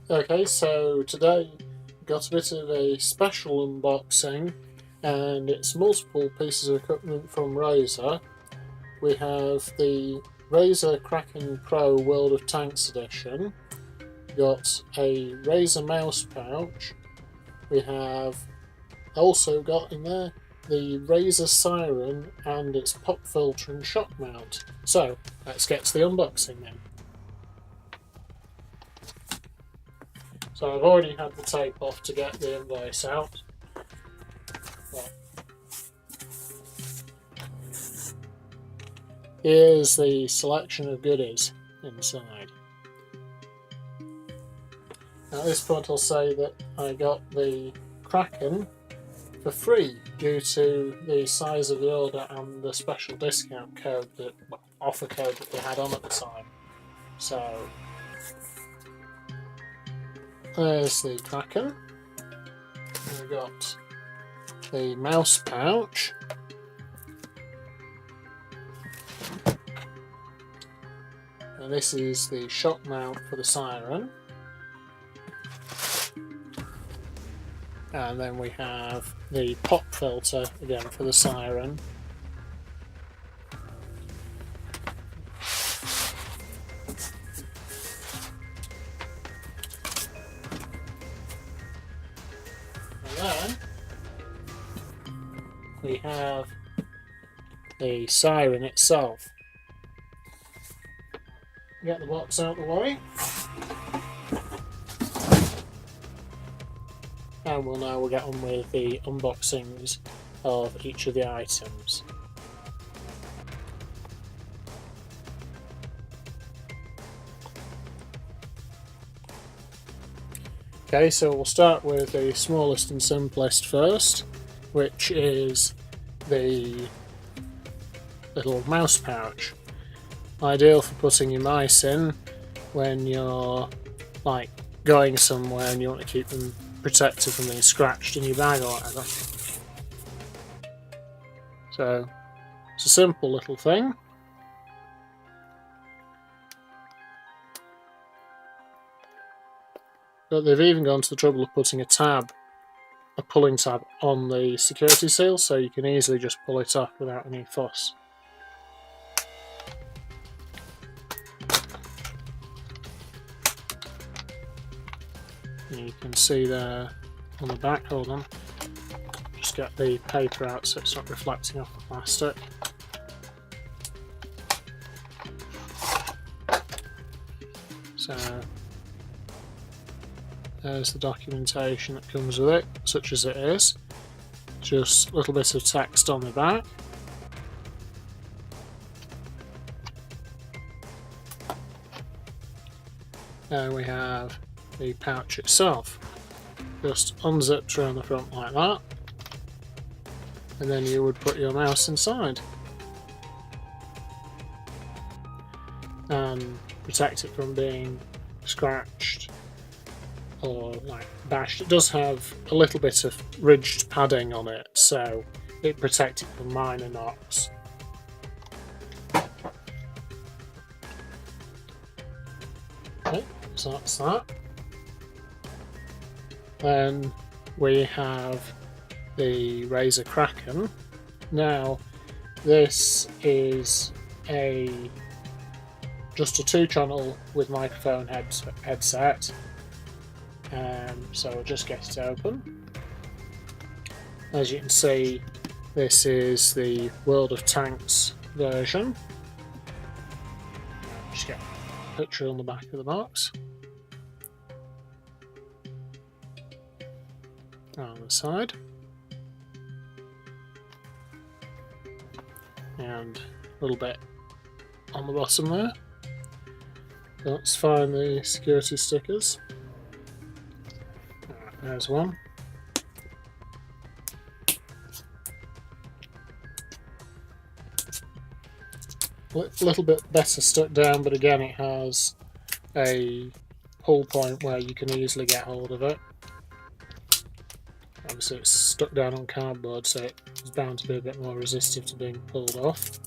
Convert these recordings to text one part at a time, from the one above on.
Okay, so today got a bit of a special unboxing, and it's multiple pieces of equipment from Razer. We have the Razer Kraken Pro World of Tanks edition, got a Razer mouse pouch, we have also got in there the Razer SEIRÄN and its pop filter and shock mount. So let's get to the unboxing then. So I've already had the tape off to get the invoice out. But here's the selection of goodies inside. Now at this point I'll say that I got the Kraken for free due to the size of the order and the special discount code, offer code that they had on at the time. So there's the Kraken. We've got the mouse pouch. And this is the shock mount for the SEIRÄN. And then we have the pop filter again for the SEIRÄN. And then we have the SEIRÄN itself. Get the box out of the way. And we'll get on with the unboxings of each of the items. Okay, so we'll start with the smallest and simplest first, which is the little mouse pouch. Ideal for putting your mice in when you're like going somewhere and you want to keep them protected from being scratched in your bag or whatever. So it's a simple little thing. But they've even gone to the trouble of putting a pulling tab on the security seal, so you can easily just pull it off without any fuss. You can see there on the back, hold on, just get the paper out so it's not reflecting off the plastic. So there's the documentation that comes with it, such as it is. Just a little bit of text on the back. There we have the pouch itself, just unzipped around the front like that, and then you would put your mouse inside and protect it from being scratched or like bashed. It does have a little bit of ridged padding on it, so it protects it from minor knocks. Okay, so that's that. Then we have the Razer Kraken. Now this is just a 2-channel with microphone headset. So I'll just get it open. As you can see, this is the World of Tanks version. Just get a picture on the back of the box. On the side, and a little bit on the bottom there. Let's find the security stickers. There's one. A little bit better stuck down, but again it has a pull point where you can easily get hold of it. Obviously it's stuck down on cardboard, so it's bound to be a bit more resistive to being pulled off.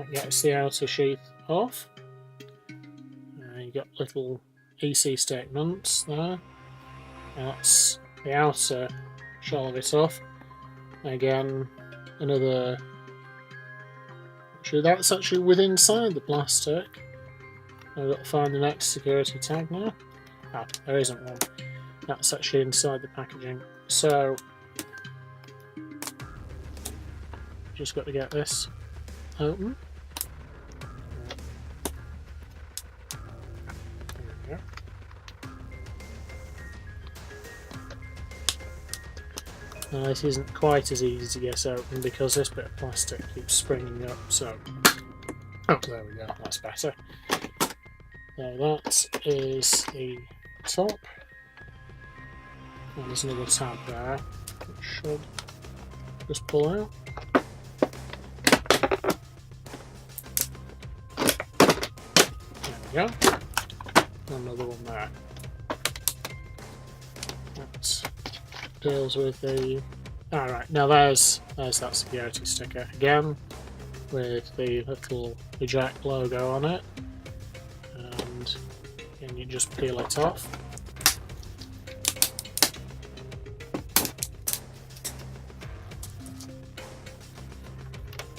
That gets the outer sheath off. You got little EC statements there. That's the outer shell of it off. Again, another. Actually, that's actually within inside the plastic. I've got to find the next security tag now. Ah, there isn't one. That's actually inside the packaging. So, just got to get this open. There we go. Now, this isn't quite as easy to get open because this bit of plastic keeps springing up. So, oh, there we go. That's better. So that is the top. And there's another tab there, which should just pull out. There we go. Another one there. That deals with the. Alright, now there's that security sticker again with the little eject logo on it. And you just peel it off.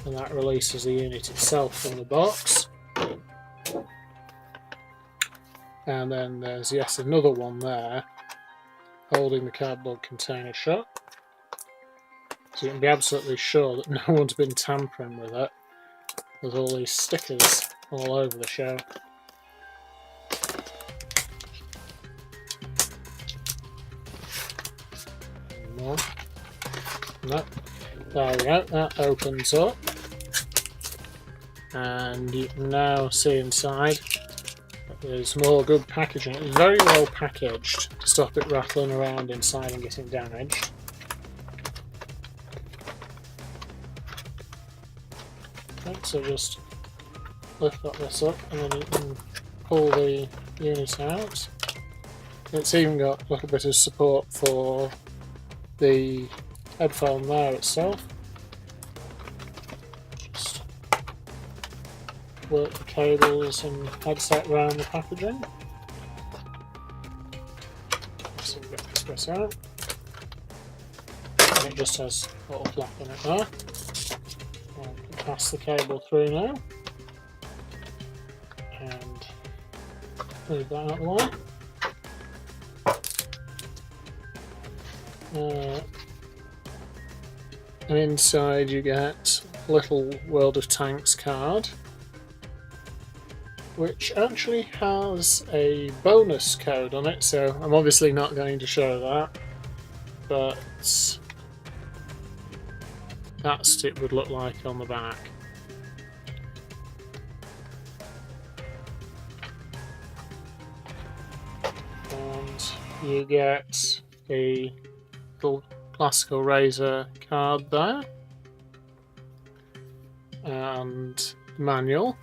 And that releases the unit itself from the box. And then there's yes another one there holding the cardboard container shut. So you can be absolutely sure that no one's been tampering with it. There's all these stickers all over the show. More. No. There we go, that opens up. And you can now see inside that there's more good packaging. It's very well packaged to stop it rattling around inside and getting damaged. Okay, so just lift this up and then you can pull the unit out. It's even got a little bit of support for the headphone there itself. Just work the cables and headset around the packaging. So we get this bit out. And it just has a little flap in it there. And pass the cable through now. And move that out of the way. And inside you get a little World of Tanks card, which actually has a bonus code on it, so I'm obviously not going to show that, but that's what it would look like on the back. And you get the little classical Razer card there, and manual.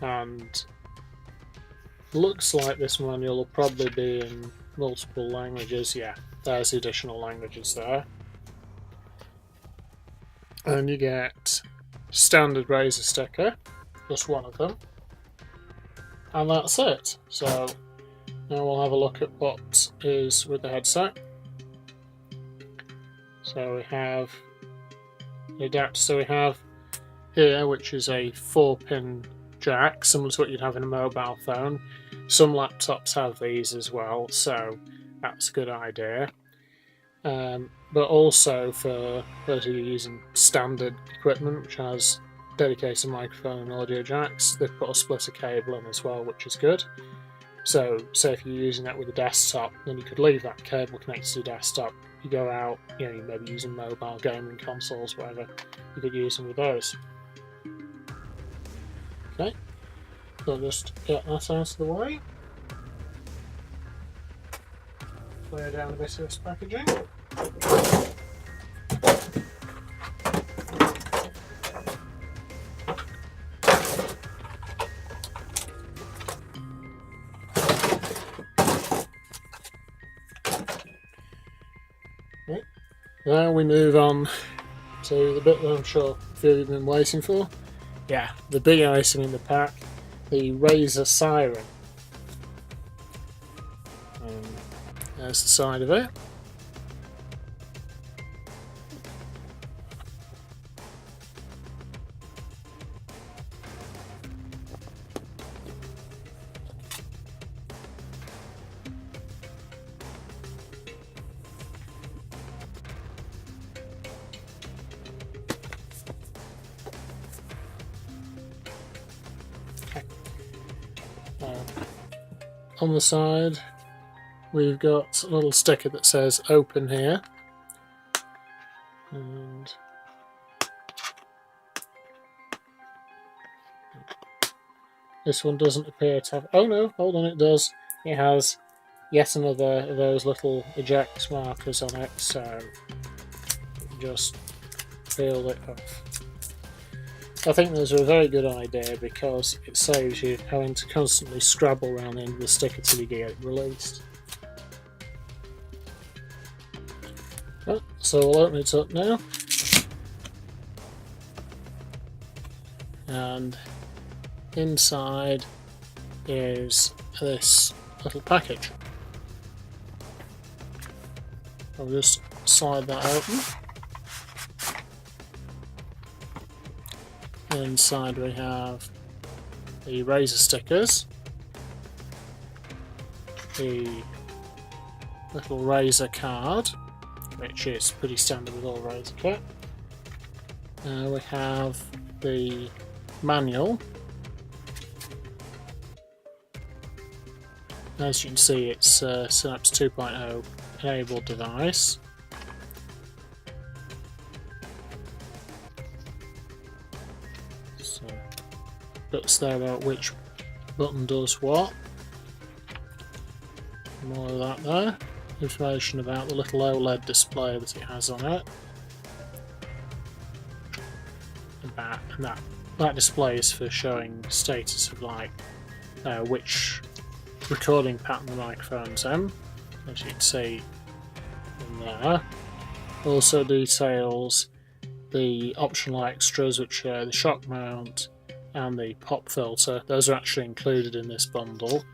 And looks like this manual will probably be in multiple languages. Yeah, there's the additional languages there. And you get standard Razer sticker, just one of them, and that's it. So now we'll have a look at what is with the headset. So we have the adapter. So we have here, which is a 4-pin jack, similar to what you'd have in a mobile phone. Some laptops have these as well, so that's a good idea. But also for those of you using standard equipment, which has dedicated microphone and audio jacks, they've put a splitter cable in as well, which is good. So, say if you're using that with a desktop, then you could leave that cable connected to the desktop. You go out, you know, you may be using mobile gaming consoles, whatever, you could use them with those. Okay, so I'll just get that out of the way. Clear down a bit of this packaging. now we move on to the bit that I'm sure a few of you have been waiting for. Yeah, the big item in the pack, the Razer SEIRÄN. There's the side of it. On the side we've got a little sticker that says open here, and this one doesn't appear to have, oh no, hold on, it does. It has yet another of those little eject markers on it, so just peel it off. I think those are a very good idea because it saves you having to constantly scrabble around the end of the sticker till you get it released. Right, so we'll open it up now. And inside is this little package. I'll just slide that open. Inside we have the Razer stickers, the little Razer card, which is pretty standard with all Razer kit. We have the manual. As you can see, it's a Synapse 2.0 enabled device. So, bits there about which button does what. More of that there. Information about the little OLED display that it has on it. And that display is for showing status of like which recording pattern the microphone's in, as you can see in there. Also details the optional extras, which are the shock mount and the pop filter. Those are actually included in this bundle,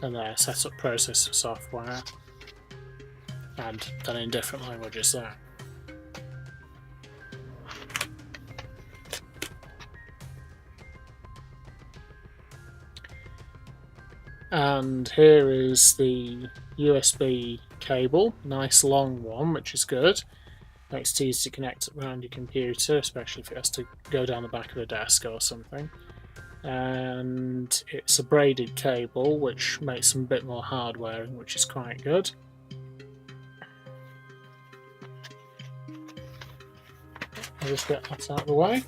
and their setup process for software, and then in different languages there. And here is the USB cable, nice long one, which is good. Makes it easy to connect it around your computer, especially if it has to go down the back of a desk or something. And it's a braided cable, which makes them a bit more hard wearing, which is quite good. I'll just get that out of the way.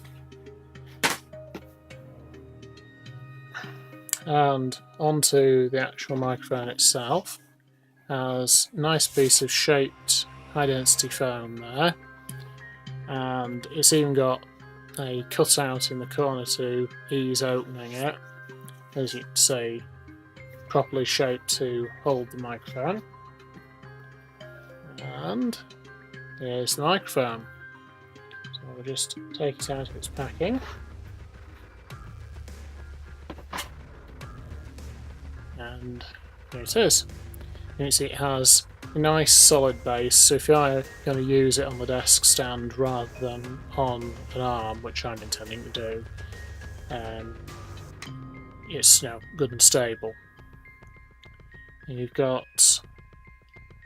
And onto the actual microphone itself. Has a nice piece of shaped high density foam there, and it's even got a cutout in the corner to ease opening it, as you can see, properly shaped to hold the microphone. And here's the microphone. So we'll just take it out of its packing. And here it is. You can see it has a nice solid base, so if you're going to use it on the desk stand rather than on an arm, which I'm intending to do, it's good and stable. And you've got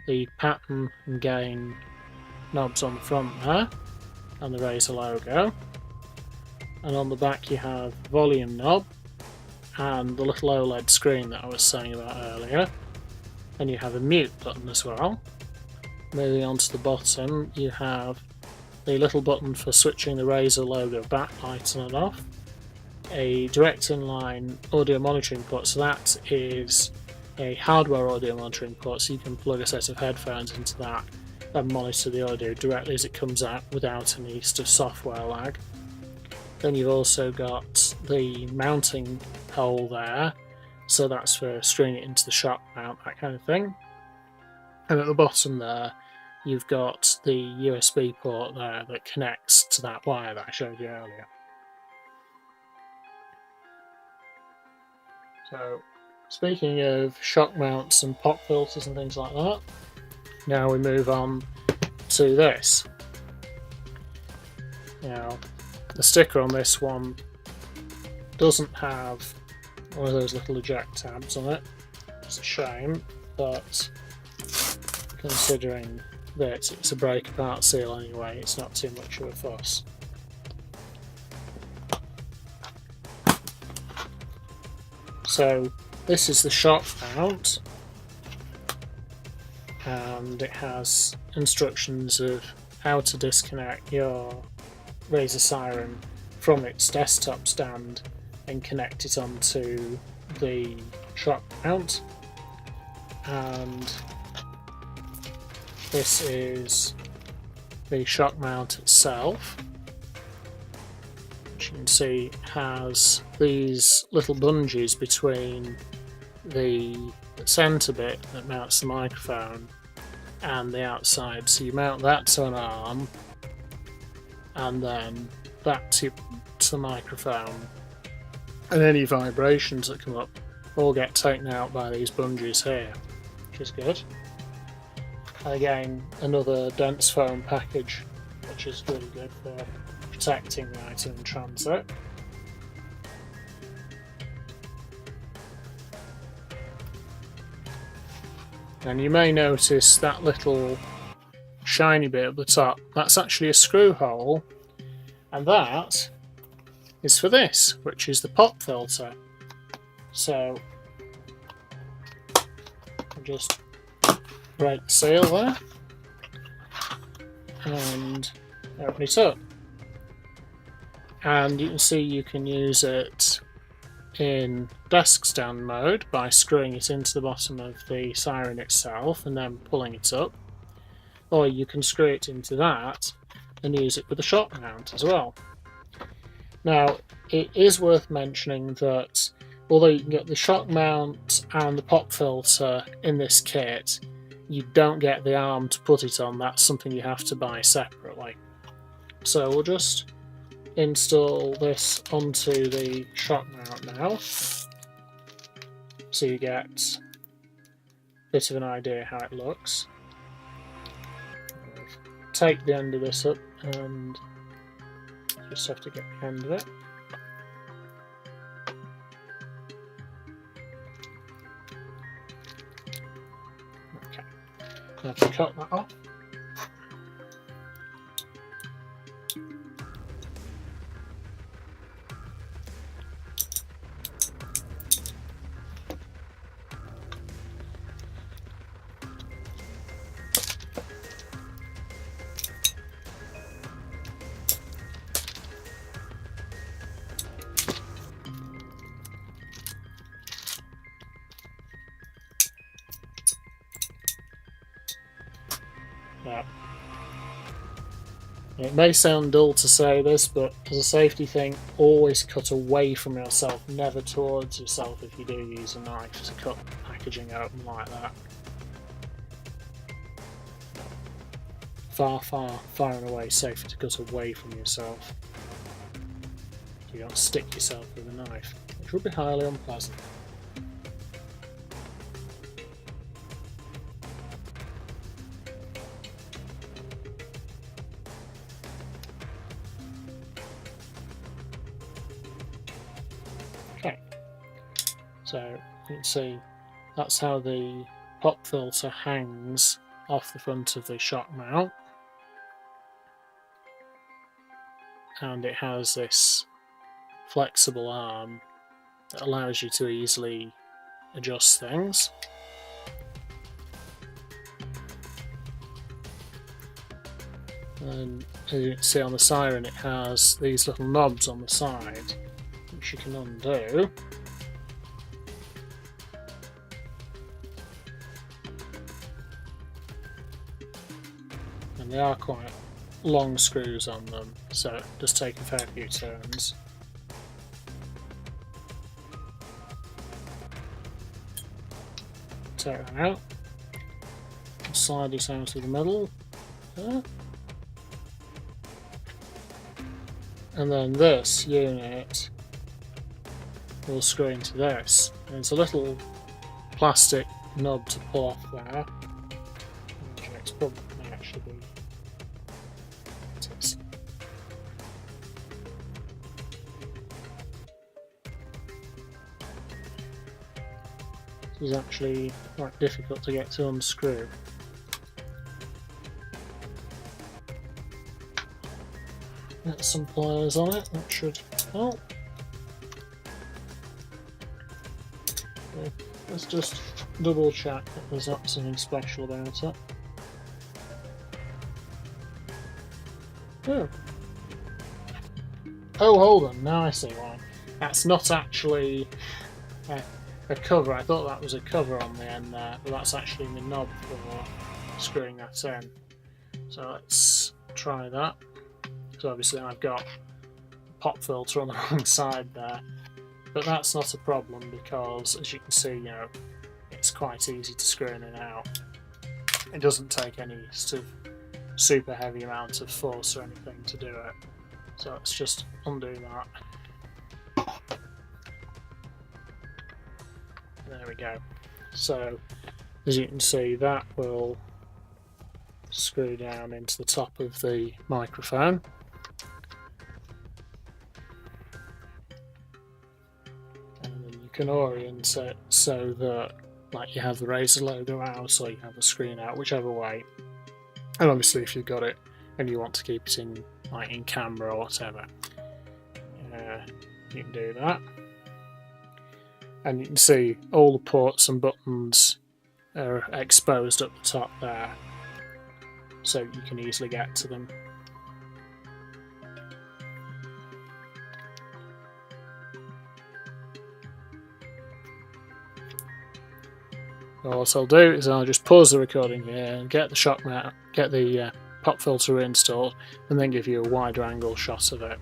the pattern and gain knobs on the front there, and the Razer logo, and on the back you have the volume knob and the little OLED screen that I was saying about earlier. And you have a mute button as well. Moving on to the bottom, you have the little button for switching the Razer logo backlight on and off. A direct inline audio monitoring port, so that is a hardware audio monitoring port, so you can plug a set of headphones into that and monitor the audio directly as it comes out without any sort of software lag. Then you've also got the mounting hole there, so that's for screwing it into the shock mount, that kind of thing. And at the bottom there you've got the USB port there that connects to that wire that I showed you earlier. So, speaking of shock mounts and pop filters and things like that, now we move on to this. Now, the sticker on this one doesn't have one of those little eject tabs on it. It's a shame, but considering that it's a break apart seal anyway, it's not too much of a fuss. So this is the shock mount, and it has instructions of how to disconnect your Razer SEIRN from its desktop stand and connect it onto the shock mount. And this is the shock mount itself, which you can see has these little bungees between the centre bit that mounts the microphone and the outside. So you mount that to an arm, and then that to the microphone, and any vibrations that come up all get taken out by these bungees here, which is good. And again, another dense foam package, which is really good for protecting the item in transit. And you may notice that little shiny bit at the top, that's actually a screw hole, and that is for this, which is the pop filter. So I'll just break the seal there and open it up, and you can see you can use it in desk stand mode by screwing it into the bottom of the SEIRN itself and then pulling it up, or you can screw it into that and use it with a shock mount as well. Now, it is worth mentioning that although you can get the shock mount and the pop filter in this kit, you don't get the arm to put it on. That's something you have to buy separately. So we'll just install this onto the shock mount now, so you get a bit of an idea how it looks. Take the end of this up and just have to get the end of it. Okay, I have to cut that off. Yeah. It may sound dull to say this, but as a safety thing, always cut away from yourself, never towards yourself if you do use a knife to cut packaging open like that. Far, far, far and away safer to cut away from yourself. You don't stick yourself with a knife, which would be highly unpleasant. Okay, so you can see that's how the pop filter hangs off the front of the shock mount, and it has this flexible arm that allows you to easily adjust things. And as you can see on the SEIRN, it has these little knobs on the side which you can undo. And they are quite long screws on them, so it does take a fair few turns. Take that out, slide it out of the middle, there. And then this unit will screw into this. And it's a little plastic knob to pull off there. It's probably may actually be. It is. This is actually quite difficult to get to unscrew. Get some pliers on it, that should help. Okay, let's just double check that there's not something special about it. Oh. Oh, hold on, now I see why. That's not actually a cover. I thought that was a cover on the end there, but that's actually the knob for screwing that in. So let's try that. So obviously I've got a pop filter on the wrong side there, but that's not a problem because, as you can see, you know, it's quite easy to screw in and out. It doesn't take any sort of super heavy amount of force or anything to do it. So let's just undo that. There we go. So as you can see, that will screw down into the top of the microphone. Can orient it so that, like, you have the Razer logo out or you have the screen out, whichever way. And obviously if you've got it and you want to keep it in, like, in camera or whatever, you can do that. And you can see all the ports and buttons are exposed at the top there, so you can easily get to them. What I'll do is I'll just pause the recording here and get the shock mount, get the pop filter installed, and then give you a wider angle shot of it.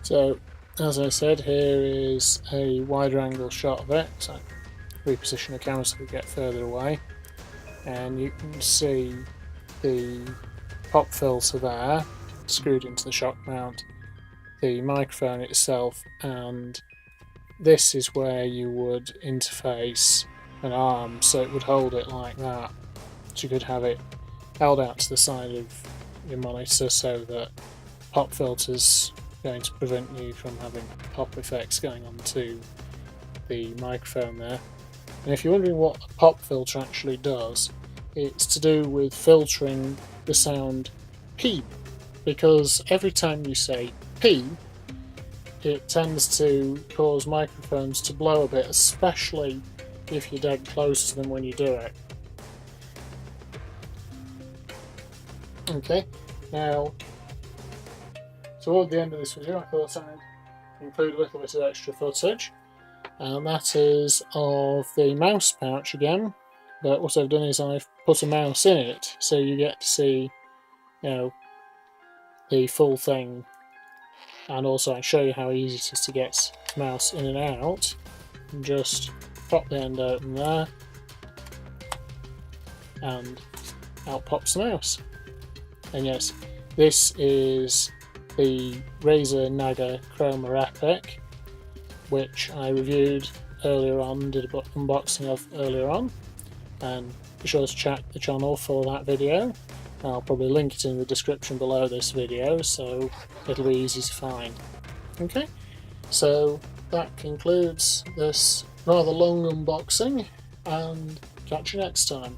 So, as I said, here is a wider angle shot of it. So, reposition the camera so we get further away, and you can see the pop filter there screwed into the shock mount, the microphone itself, and this is where you would interface an arm, so it would hold it like that. So you could have it held out to the side of your monitor so that pop filter's going to prevent you from having pop effects going onto the microphone there. And if you're wondering what a pop filter actually does, it's to do with filtering the sound P, because every time you say P, it tends to cause microphones to blow a bit, especially if you're dead close to them when you do it. Okay, now toward the end of this video I thought I'd include a little bit of extra footage, and that is of the mouse pouch again, but what I've done is I've put a mouse in it so you get to see, you know, the full thing. And also I show you how easy it is to get the mouse in and out. And just pop the end open there, and out pops the mouse. And yes, this is the Razer Chroma Epic, which I reviewed earlier on, did an unboxing of earlier on, and be sure to check the channel for that video. I'll probably link it in the description below this video, so it'll be easy to find. Okay, so that concludes this rather long unboxing, and catch you next time.